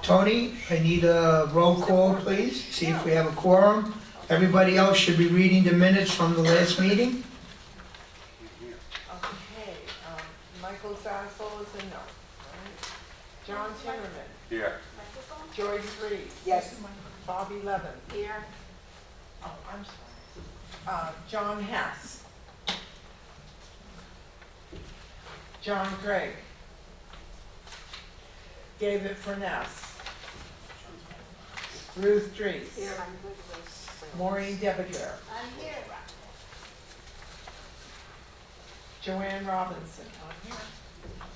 Tony, I need a roll call, please, see if we have a quorum. Everybody else should be reading the minutes from the last meeting. Okay, Michael Zazzle is a no, right? John Timmerman, Here. Joyce Reed. Yes. Bobby Levin. Here. Oh, I'm sorry. John Hess. John Gregg. David Furness. Ruth Dries. Here. Maureen Debecker. I'm here. Joanne Robinson. I'm here.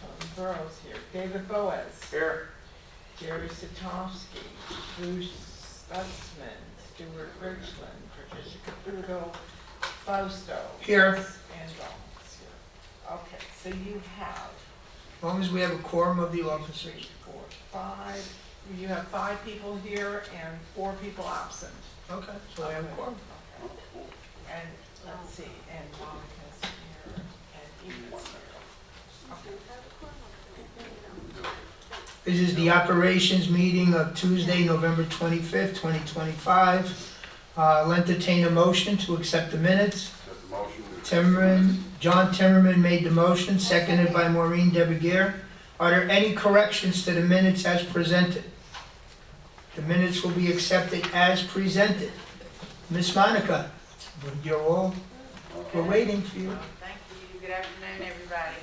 Tony Burrows here. David Boaz. Here. Jerry Satovsky. Bruce Stutzman. Stuart Richland. Patricia Caputo. Fausto. Here. And Dawn's here. Okay, so you have As long as we have a quorum of the 3, officers. 4, 5. You have 5 people here and 4 people absent. Okay, so I have a quorum. Okay. And let's see, and Monica's here and Edith's here. Okay. This is the operations meeting of Tuesday, November 25th, 2025. I'll entertain a motion to accept the minutes. Just a motion. John Timmerman made the motion, seconded by Maureen Debeguer. Are there any corrections to the minutes as presented? The minutes will be accepted as presented. Miss Monica, we're waiting for you. Thank you. Good afternoon, everybody.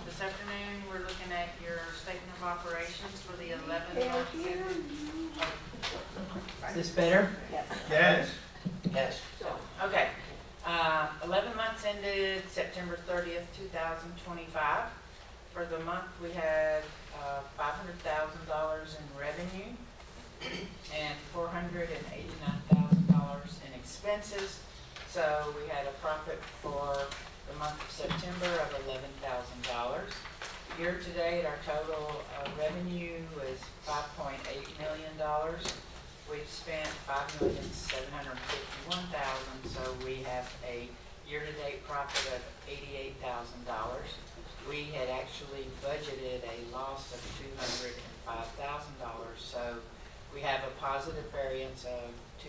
This afternoon, we're looking at your statement of operations for the 11 months ended. Is this better? Yes. Yes. Yes. Okay. 11 months ended September 30th, 2025. For the month, we had $500,000 in revenue and $489,000 in expenses. So we had a profit for the month of September of $11,000. Year to date, our total revenue was $5.8 million. We've spent $5,751,000, so we have a year-to-date profit of $88,000. We had actually budgeted a loss of $205,000, so we have a positive variance of $292,000.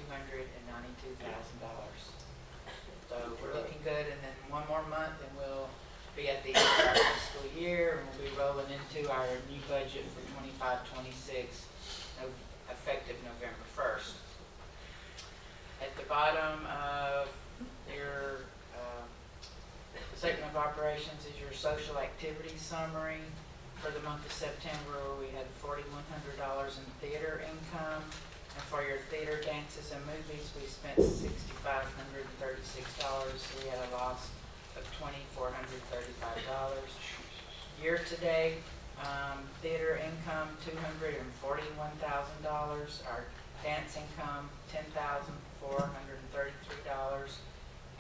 So we're looking good, and then one more month, and we'll be at the end of our fiscal year, and we'll be rolling into our new budget for 25-26, effective November 1st. At the bottom of your statement of operations is your social activity summary. For the month of September, we had $4,100 in theater income. And for your theater, dances, and movies, we spent $6,536, so we had a loss of $2,435. Year to date, theater income, $241,000. Our dance income, $10,433.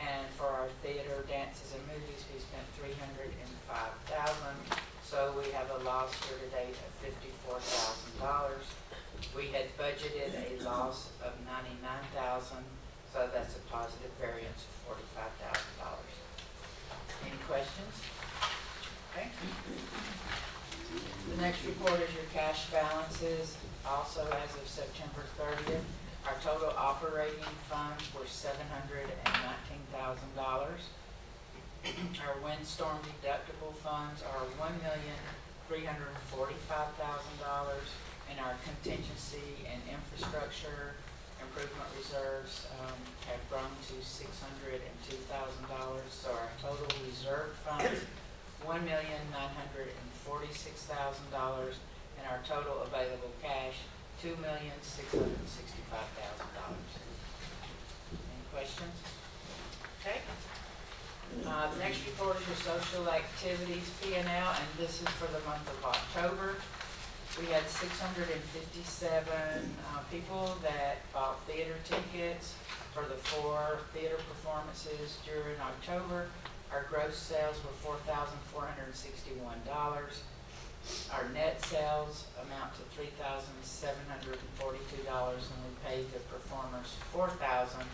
And for our theater, dances, and movies, we spent $305,000. So we have a loss year to date of $54,000. We had budgeted a loss of $99,000, so that's a positive variance of $45,000. Any questions? Okay. The next report is your cash balances. Also, as of September 30th, our total operating funds were $719,000. Our windstorm deductible funds are $1,345,000, and our contingency and infrastructure improvement reserves have grown to $602,000. So our total reserve funds, $1,946,000, and our total available cash, $2,665,000. Any questions? Okay. The next report is your social activities P&L, and this is for the month of October. We had 657 people that bought theater tickets for the 4 theater performances during October. Our gross sales were $4,461. Our net sales amount to $3,742, and we paid the performers $4,000.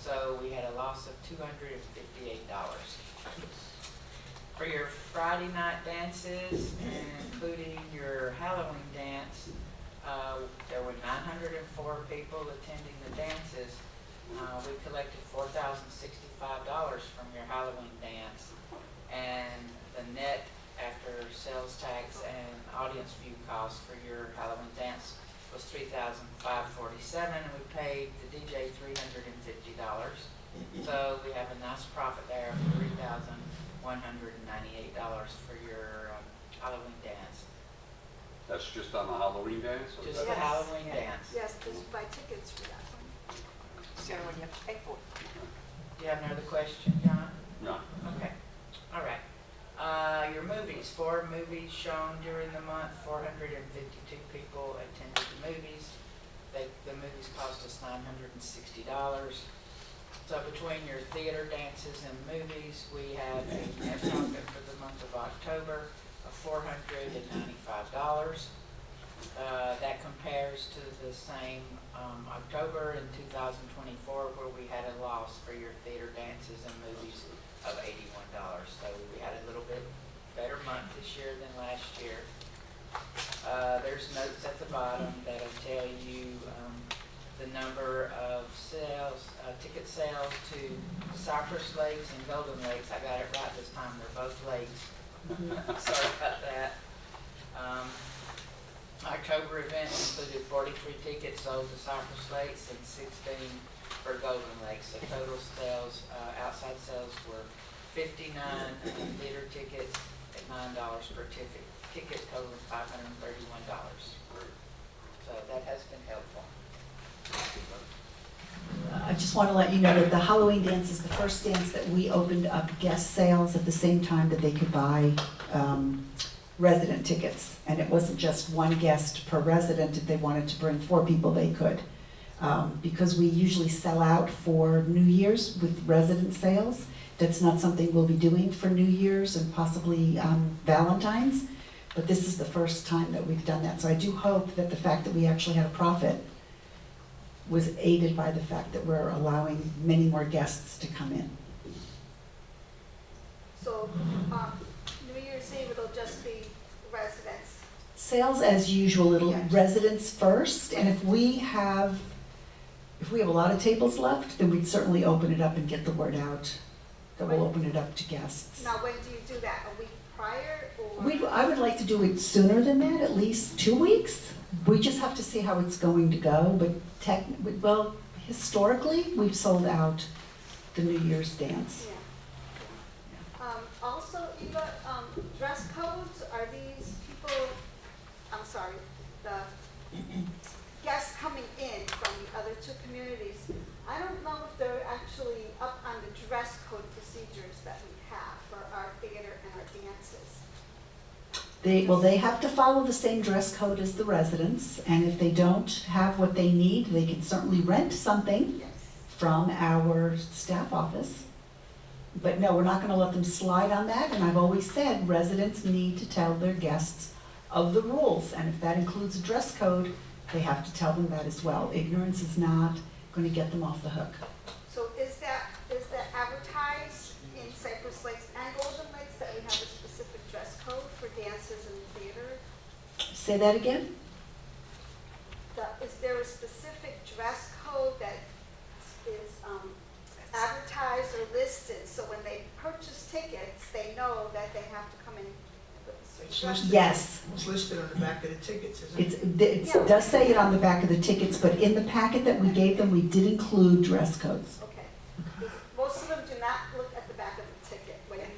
So we had a loss of $258. For your Friday night dances, including your Halloween dance, There were 904 people attending the dances. We collected $4,065 from your Halloween dance, and the net after sales tax and audience view costs for your Halloween dance was $3,547, and we paid the DJ $350. So we have a nice profit there of $3,198 for your Halloween dance. That's just on the Halloween dance? or is Just that- the Halloween dance. Yes, just buy tickets for that one. So when you have to pay for it. Do you have another question, John? No. Okay, all right. Your movies, 4 movies shown during the month, 452 people attended the movies. The movies cost us $960. So between your theater, dances, and movies, we have a net profit for the month of October of $495. That compares to the same October in 2024, where we had a loss for your theater, dances, and movies of $81. So we had a little bit better month this year than last year. There's notes at the bottom that'll tell you the number of sales, ticket sales to Cypress Lakes and Golden Lakes. I got it right this time, they're both lakes. Sorry about that. October event included 43 tickets sold to Cypress Lakes and 16 for Golden Lakes. So total sales, outside sales were 59 theater tickets at $9 per ticket totaling $531. So that has been helpful. I just want to let you know that the Halloween dance is the first dance that we opened up guest sales at the same time that they could buy resident tickets. And it wasn't just one guest per resident. If they wanted to bring 4 people, they could. Because we usually sell out for New Year's with resident sales. That's not something we'll be doing for New Year's and possibly Valentine's. But this is the first time that we've done that. So I do hope that the fact that we actually had a profit was aided by the fact that we're allowing many more guests to come in. So, New Year's Eve, it'll just be residents. Sales as usual, it'll Yes. residents first, and if we have a lot of tables left, then we'd certainly open it up and get the word out that we'll open it up to guests. Now, when do you do that? A week prior or? I would like to do it sooner than that, at least 2 weeks. We just have to see how it's going to go, but historically, we've sold out the New Year's dance. Yeah. Also, Eva, dress codes, are these people, the guests coming in from the other 2 communities, I don't know if they're actually up on the dress code procedures that we have for our theater and our dances. They have to follow the same dress code as the residents, and if they don't have what they need, they can certainly rent something Yes. from our staff office. But no, we're not going to let them slide on that, and I've always said residents need to tell their guests of the rules, and if that includes a dress code, they have to tell them that as well. Ignorance is not going to get them off the hook. So is that advertised in Cypress Lakes and Golden Lakes that we have a specific dress code for dances and theater? Say that again? Is there a specific dress code that is advertised or listed, so when they purchase tickets, they know that they have to come in? It's listed. Yes. It's listed on the back of the tickets, isn't it? It does say it on the back of the tickets, but in the packet that we gave them, we did include dress codes. Okay. Most of them do not look at the back of the ticket when it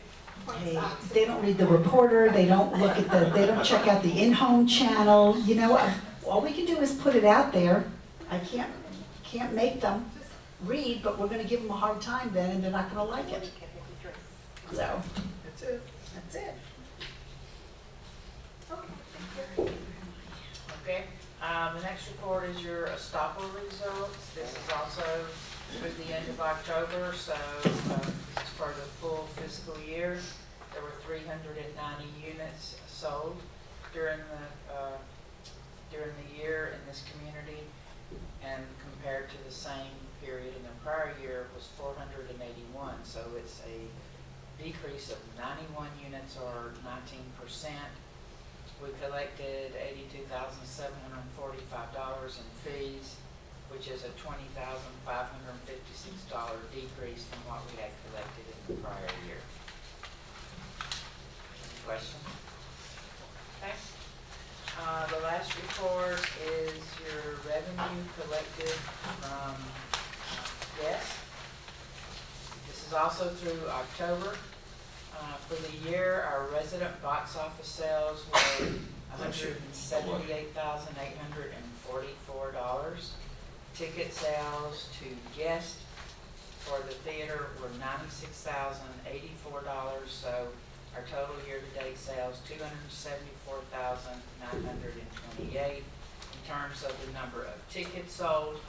points out. They don't read the reporter, they don't they don't check out the in-home channel. You know, all we can do is put it out there. I can't make them read, but we're gonna give them a hard time then, and they're not gonna like it. So, That's it. that's it. Okay, thank you. Okay, the next report is your Estoppel results. This is also through the end of October, so this is for the full fiscal year. There were 390 units sold during the year in this community, and compared to the same period in the prior year was 481. So it's a decrease of 91 units or 19%. we collected $82,745 in fees, which is a $20,556 decrease from what we had collected in the prior year. Any questions? Okay. The last report is your revenue collected from guests. This is also through October. For the year, our resident box office sales were $178,844. Ticket sales to guests for the theater were $96,084. So our total year-to-date sales, $274,928. In terms of the number of tickets sold,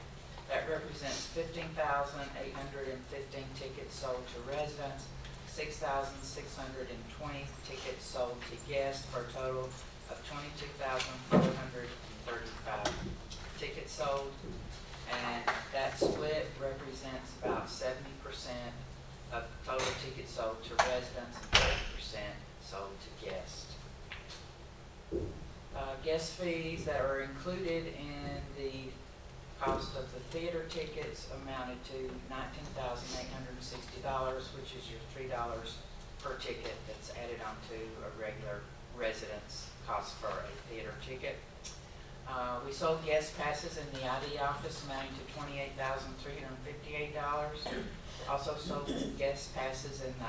that represents 15,815 tickets sold to residents, 6,620 tickets sold to guests, for a total of 22,435 tickets sold. And that split represents about 70% of total tickets sold to residents and 30% sold to guests. Guest fees that were included in the cost of the theater tickets amounted to $19,860, which is your $3 per ticket that's added onto a regular resident's cost for a theater ticket. We sold guest passes in the ID office amounting to $28,358. Also sold guest passes in the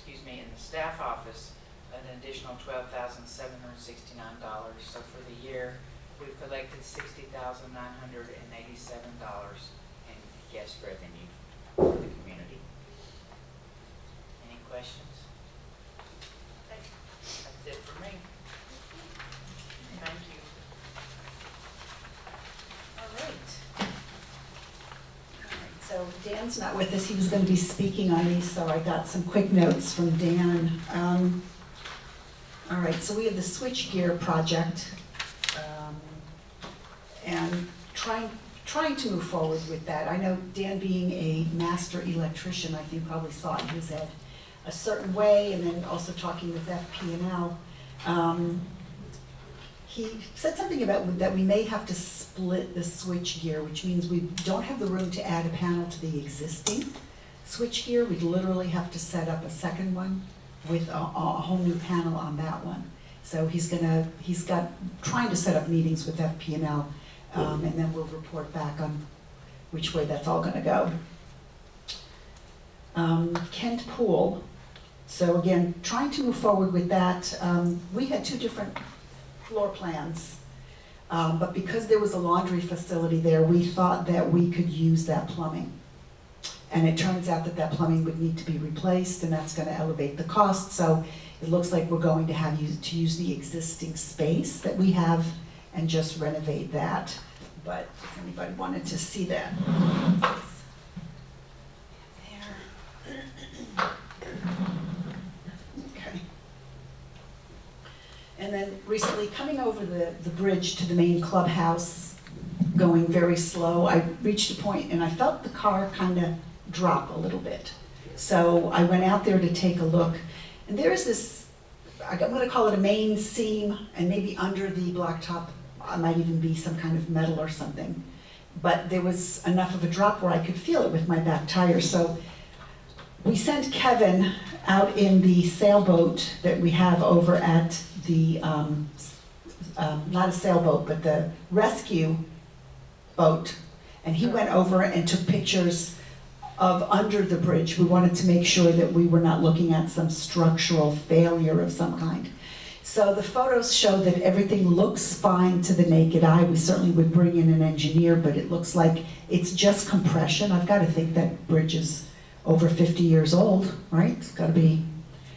in the staff office, an additional $12,769. So for the year, we've collected $60,987 in guest revenue for the community. Any questions? That's it for me. Thank you. All right. So Dan's not with us. He was going to be speaking on these, so I got some quick notes from Dan. All right, so we have the switchgear project, and trying to move forward with that. I know Dan, being a master electrician, I think probably saw it in his head a certain way, and then also talking with FP&L. He said something about that we may have to split the switchgear, which means we don't have the room to add a panel to the existing switchgear. We'd literally have to set up a second one with a whole new panel on that one. So he's trying to set up meetings with FP&L, and then we'll report back on which way that's all gonna go. Kent Pool, so again, trying to move forward with that. We had two different floor plans, but because there was a laundry facility there, we thought that we could use that plumbing. And it turns out that that plumbing would need to be replaced, and that's gonna elevate the cost. So it looks like we're going to have to use the existing space that we have and just renovate that. But if anybody wanted to see that. There. Okay. And then recently, coming over the bridge to the main clubhouse, going very slow, I reached a point and I felt the car kind of drop a little bit. So I went out there to take a look, and there's this, I'm going to call it a main seam, and maybe under the blacktop might even be some kind of metal or something. But there was enough of a drop where I could feel it with my back tire. So we sent Kevin out in the sailboat that we have over at the, not a sailboat, but the rescue boat. And he went over and took pictures of under the bridge. We wanted to make sure that we were not looking at some structural failure of some kind. So the photos show that everything looks fine to the naked eye. We certainly would bring in an engineer, but it looks like it's just compression. I've got to think that bridge is over 50 years old, right? It's got to be.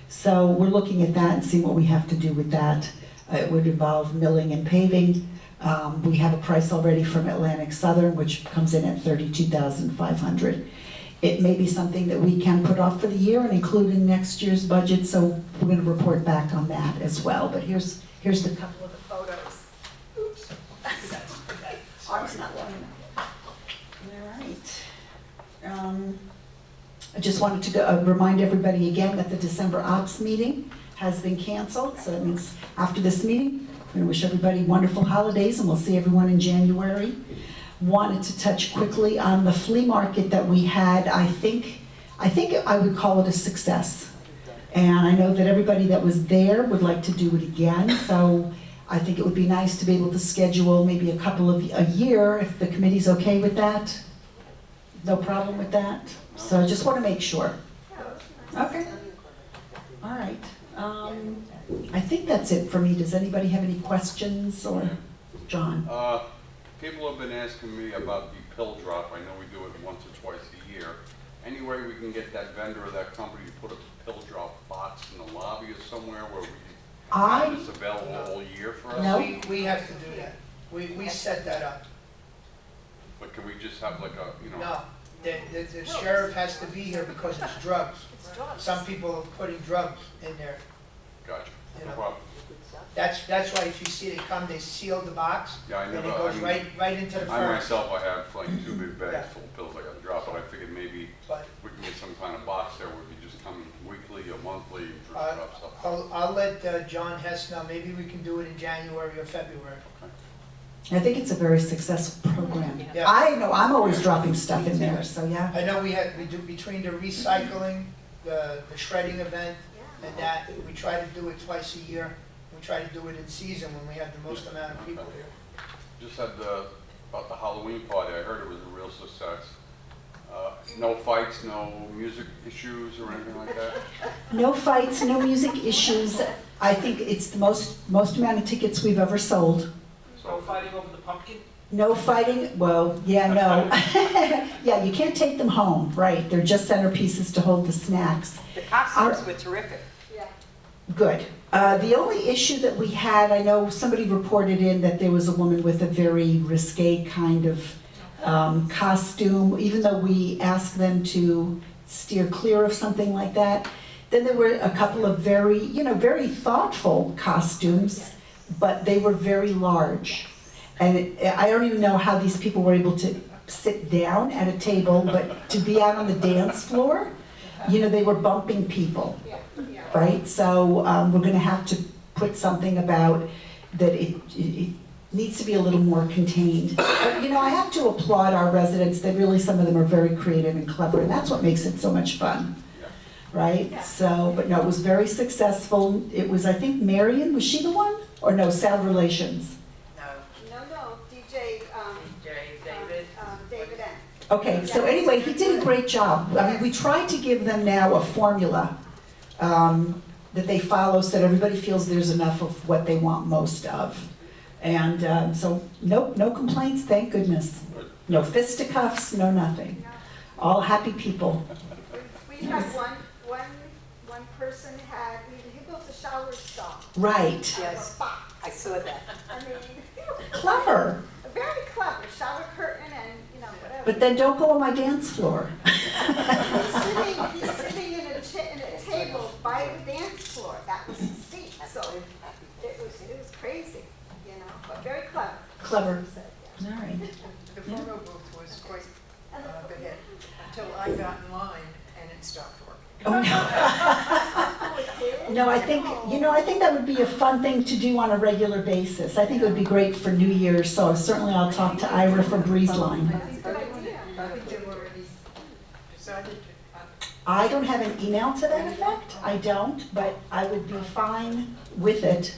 So we're looking at that and seeing what we have to do with that. It would involve milling and paving. We have a price already from Atlantic Southern, which comes in at $32,500. It may be something that we can put off for the year and include in next year's budget, so we're going to report back on that as well. But here's the couple of the photos. Oops. Arm's not long enough. All right. I just wanted to remind everybody again that the December Ops meeting has been canceled, so that means after this meeting, I'm gonna wish everybody wonderful holidays, and we'll see everyone in January. Wanted to touch quickly on the flea market that we had. I think I would call it a success. And I know that everybody that was there would like to do it again, so I think it would be nice to be able to schedule maybe a year, if the committee's okay with that. No problem with that? So I just want to make sure. Okay. All right. I think that's it for me. Does anybody have any questions, or John? People have been asking me about the pill drop. I know we do it once or twice a year. Any way we can get that vendor or that company to put a pill drop box in the lobby or somewhere where we have this available all year for us? No. We have to do that. We set that up. But can we just have like a, you know? No, the sheriff has to be here because it's drugs. Some people are putting drugs in there. Gotcha. You No know. problem. That's why if you see they come, they seal the box, Yeah, I and never, it I goes mean, right into the I furnace. myself, I have like 2 big Yeah. bags full of pills I gotta drop, but I figured maybe But we can get some kind of box there where we just come weekly or monthly and drop stuff. I'll let John Hess know, maybe we can do it in January or February. I think it's a very successful program. Yeah. I know, I'm always dropping stuff in there, so yeah. I know we do between the recycling, the shredding event, and that, we try to do it twice a year. We try to do it in season when we have the most amount of people here. Just had about the Halloween party, I heard it was a real success. No fights, no music issues or anything like that? No fights, no music issues. I think it's the most amount of tickets we've ever sold. So, fighting over the pumpkin? No fighting, well, yeah, no. Yeah, you can't take them home, right? They're just centerpieces to hold the snacks. The costumes were terrific. Yeah. Good. The only issue that we had, I know somebody reported in that there was a woman with a very risque kind of costume, even though we asked them to steer clear of something like that. Then there were a couple of very thoughtful costumes, but they were very large. And I don't even know how these people were able to sit down at a table, but to be out on the dance floor, they were bumping people. Right, so we're going to have to put something about that it needs to be a little more contained. But, I have to applaud our residents, that really some of them are very creative and clever, and that's what makes it so much fun, right? So, but no, it was very successful. It was, I think, Marion, was she the one? Or no, Sound Relations? No, DJ, David. David N. Okay, so anyway, he did a great job. I mean, we tried to give them now a formula that they follow so that everybody feels there's enough of what they want most of. And so, no complaints, thank goodness. No fisticuffs, no nothing. All happy people. We had one person he built a shower stall. Right, Yes, I saw that. I mean, clever. very clever, shower curtain and, whatever. But then don't go on my dance floor. He's sitting in a table by the dance floor, that was his seat, so it was crazy, but very clever. Clever. Yeah. All right. The photo booth was quite And the hit, until I got in line and it stopped working. No, I think that would be a fun thing to do on a regular basis. I think it would be great for New Year's, so certainly I'll talk to Ira for Breeze Line. That's a good idea. I think they've already decided to, I don't have an email to that effect, I don't, but I would be fine with it.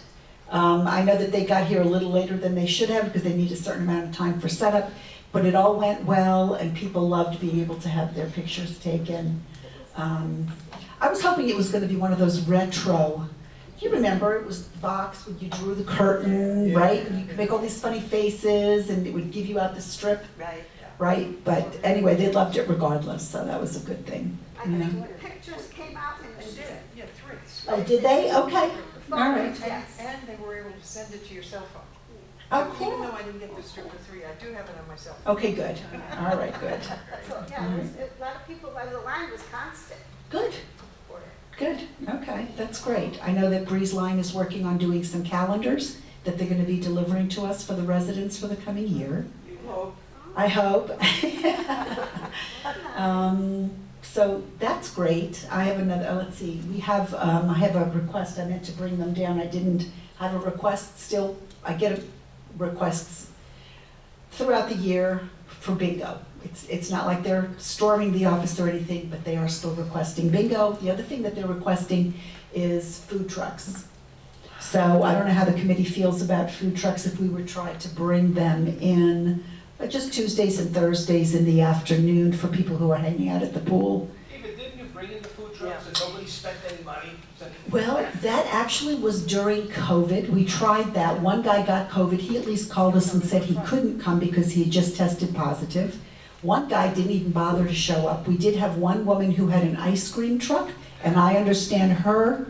I know that they got here a little later than they should have because they need a certain amount of time for setup, but it all went well and people loved being able to have their pictures taken. I was hoping it was going to be one of those retro, you remember, it was the box when you drew the curtain, Yeah. right? And you could make all these funny faces and it would give you out the strip, Right. right? But anyway, they loved it regardless, so that was a good thing. I think the pictures came out in the yeah, 3. Oh, did they? Okay, all right. Yes. And they were able to send it to your cell phone. Oh, Even cool. though I didn't get the strip of 3, I do have it on my cell phone. Okay, good. All right, good. So, yeah, a lot of people, the line was constant. Good, good. Okay, that's great. I know that Breeze Line is working on doing some calendars that they're going to be delivering to us for the residents for the coming year. You hope. I hope. So that's great. I have another, let's see, we have, I have a request, I meant to bring them down, I didn't have a request still. I get requests throughout the year for bingo. It's not like they're storming the office or anything, but they are still requesting bingo. The other thing that they're requesting is food trucks. So I don't know how the committee feels about food trucks, if we were trying to bring them in, just Tuesdays and Thursdays in the afternoon for people who are hanging out at the pool. David, didn't you bring in the food trucks and nobody spent any money? Well, that actually was during COVID. We tried that. One guy got COVID. He at least called us and said he couldn't come because he just tested positive. One guy didn't even bother to show up. We did have one woman who had an ice cream truck, and I understand her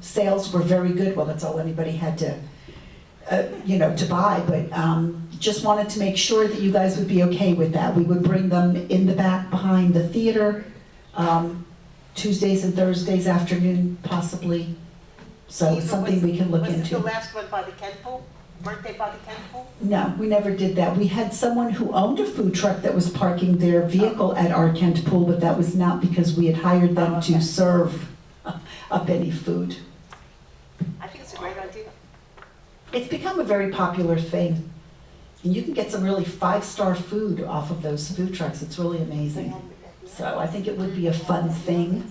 sales were very good. Well, that's all anybody had to, to buy, but just wanted to make sure that you guys would be okay with that. We would bring them in the back behind the theater, Tuesdays and Thursdays afternoon, possibly. So it's something we can look Was it into. the last one by the Ken Pool? Weren't they by the Ken Pool? No, we never did that. We had someone who owned a food truck that was parking their vehicle at our Kent Pool, but that was not because we had hired them to serve up any food. I think it's a great idea. It's become a very popular thing. And you can get some really five-star food off of those food trucks. It's really amazing. So I think it would be a fun thing.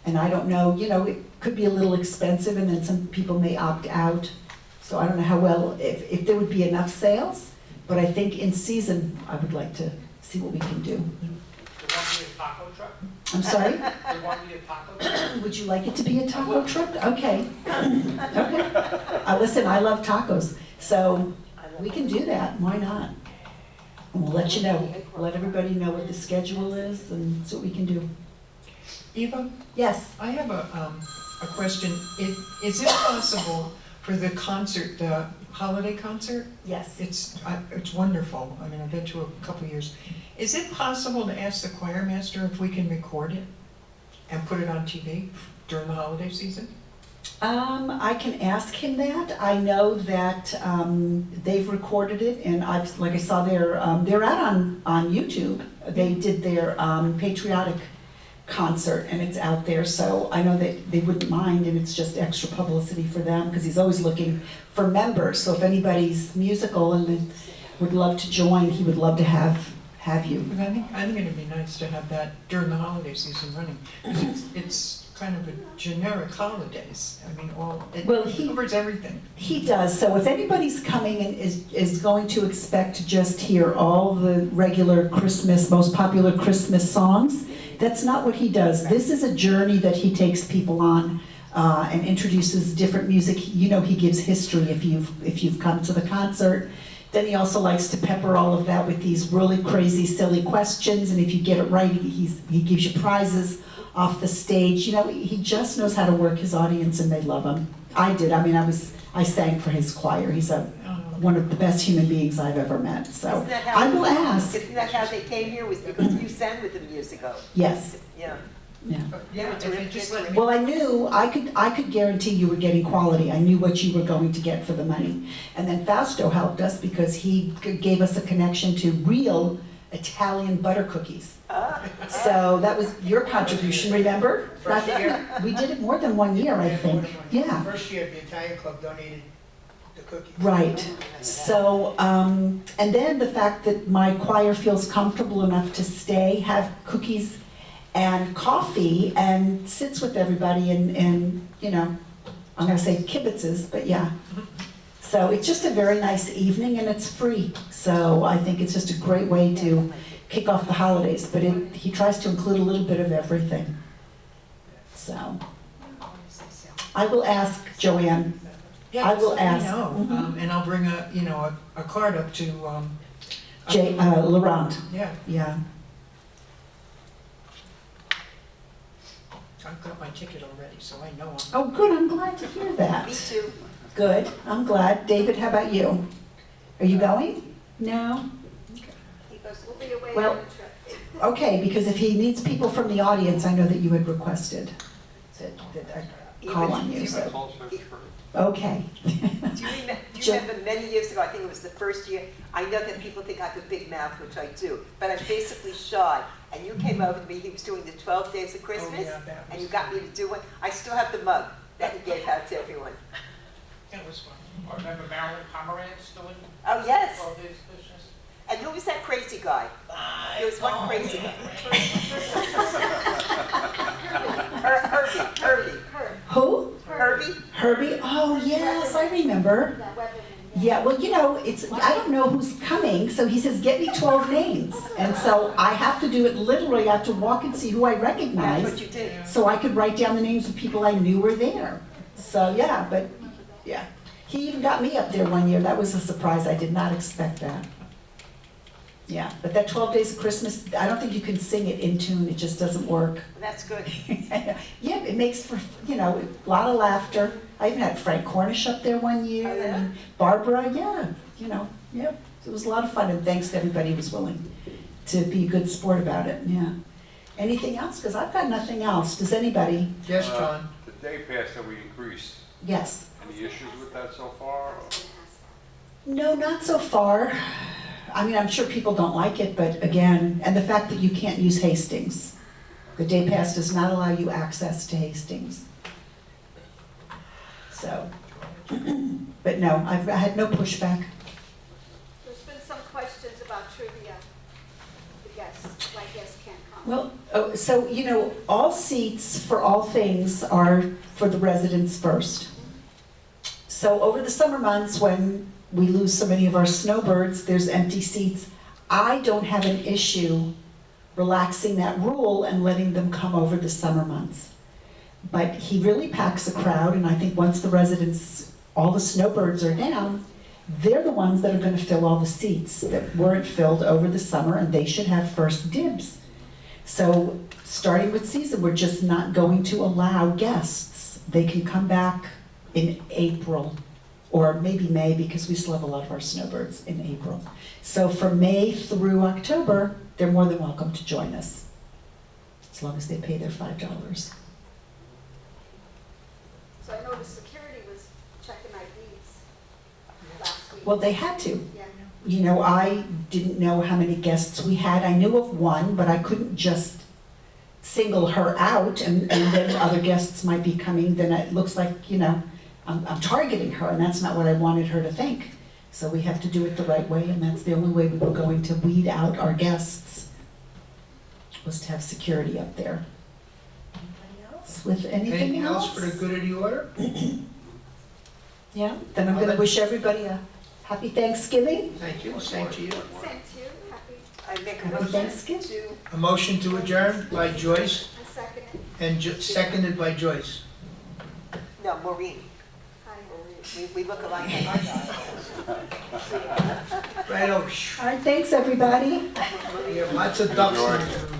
And I don't know, it could be a little expensive and then some people may opt out. So I don't know how well, if there would be enough sales, but I think in season, I would like to see what we can do. There won't be a taco truck? I'm sorry? There won't be a taco truck? Would you like it to be a taco truck? Okay. Okay. Listen, I love tacos, so we can do that. Why not? And we'll let you know. Let everybody know what the schedule is and see what we can do. Eva, Yes? I have a question. Is it possible for the concert, the holiday concert? Yes. It's wonderful. I mean, I've been to a couple years. Is it possible to ask the choir master if we can record it and put it on TV during the holiday season? I can ask him that. I know that they've recorded it, and like I saw they're out on YouTube. They did their patriotic concert, and it's out there, so I know that they wouldn't mind, and it's just extra publicity for them, because he's always looking for members. So if anybody's musical and would love to join, he would love to have you. But I think it'd be nice to have that during the holiday season running. 'Cause it's kind of a generic holidays. I mean, Well, it covers everything. He does, so if anybody's coming and is going to expect to just hear all the regular Christmas, most popular Christmas songs, that's not what he does. This is a journey that he takes people on and introduces different music. He gives history if you've come to the concert. Then he also likes to pepper all of that with these really crazy, silly questions, and if you get it right, he gives you prizes off the stage. He just knows how to work his audience, and they love him. I did. I mean, I sang for his choir. He's one of the best human beings I've ever met. So Isn't that how- I will ask. Isn't that how they came here, was because you sang with them years ago? Yes. Yeah. Yeah. Yeah, if you just let me. Well, I knew I could guarantee you were getting quality. I knew what you were going to get for the money. And then Fausto helped us because he gave us a connection to real Italian butter cookies. So that was your contribution, remember? First year. We did it more than 1 year, I think. Yeah. First year, the Italian club donated the cookies. Right. So, and then the fact that my choir feels comfortable enough to stay, have cookies and coffee, and sits with everybody and I'm gonna say kibitzes, but yeah. So it's just a very nice evening, and it's free. So I think it's just a great way to kick off the holidays, but he tries to include a little bit of everything. So I will ask Joanne. Yeah, I will just let me ask. know, Mhm. and I'll bring a card up to, Laurent. yeah, Yeah. I've got my ticket already, so I know I'm. Oh, good, I'm glad to hear that. Me too. Good, I'm glad. David, how about you? Are you going? No? He goes, we'll be away Well- on a trip. Okay, because if he needs people from the audience, I know that you had requested that I call on you, so, okay. Do you Jo- remember many years ago, I think it was the first year, I know that people think I have a big mouth, which I do, but I'm basically shy. And you came over to me, he was doing the 12 days of Christmas, yeah, that and was you got me to do one. I still have the mug that he gave out to everyone. That was fun. I remember Marilyn Pomerantz doing Oh, yes. all this business. And who was that crazy guy? There was one crazy guy. Herbie. Who? Herbie? Herbie? Oh, yes, I remember. The Weatherman. Yeah, well, I don't know who's coming, so he says, get me 12 names. And so I have to do it literally, I have to walk and see who I That's what recognize, you did. so I could write down the names of people I knew were there. So, yeah, but, yeah. He even got me up there one year, that was a surprise, I did not expect that. Yeah, but that 12 Days of Christmas, I don't think you can sing it in tune, it just doesn't work. That's good. Yeah, it makes for, a lot of laughter. I even had Frank Cornish up there one year. Oh, yeah? And Barbara, yeah, yeah. It was a lot of fun, and thanks to everybody who was willing to be a good sport about it, yeah. Anything else? Because I've got nothing else. Does anybody? Yes, John? The day pass that we increased, Yes. any issues with that so far? or- No, not so far. I mean, I'm sure people don't like it, but again, and the fact that you can't use Hastings. The day pass does not allow you access to Hastings. So, but no, I had no pushback. There's been some questions about trivia, the guests, why guests can't come. Well, so, all seats for all things are for the residents first. So over the summer months, when we lose so many of our snowbirds, there's empty seats. I don't have an issue relaxing that rule and letting them come over the summer months. But he really packs a crowd, and I think once the residents, all the snowbirds are down, they're the ones that are gonna fill all the seats that weren't filled over the summer, and they should have first dibs. So, starting with season, we're just not going to allow guests. They can come back in April, or maybe May, because we still have a lot of our snowbirds in April. So from May through October, they're more than welcome to join us, as long as they pay their $5. So I noticed security was checking IDs last week. Well, they had to. Yeah. I didn't know how many guests we had. I knew of one, but I couldn't just single her out and then other guests might be coming. Then it looks like, I'm targeting her, and that's not what I wanted her to think. So we have to do it the right way, and that's the only way we were going to weed out our guests, was to have security up there. Anybody else with anything else? Anything else for the good of the order? Yeah, then I'm gonna wish everybody a happy Thanksgiving. Thank you, same to you. Same to you, happy, I make a Happy motion Thanksgiving. to, A motion to adjourn by Joyce I second it. and seconded by Joyce. no, Maureen. Hi. We look alike. Right, oh, All right, thanks, everybody. we have lots of ducks in the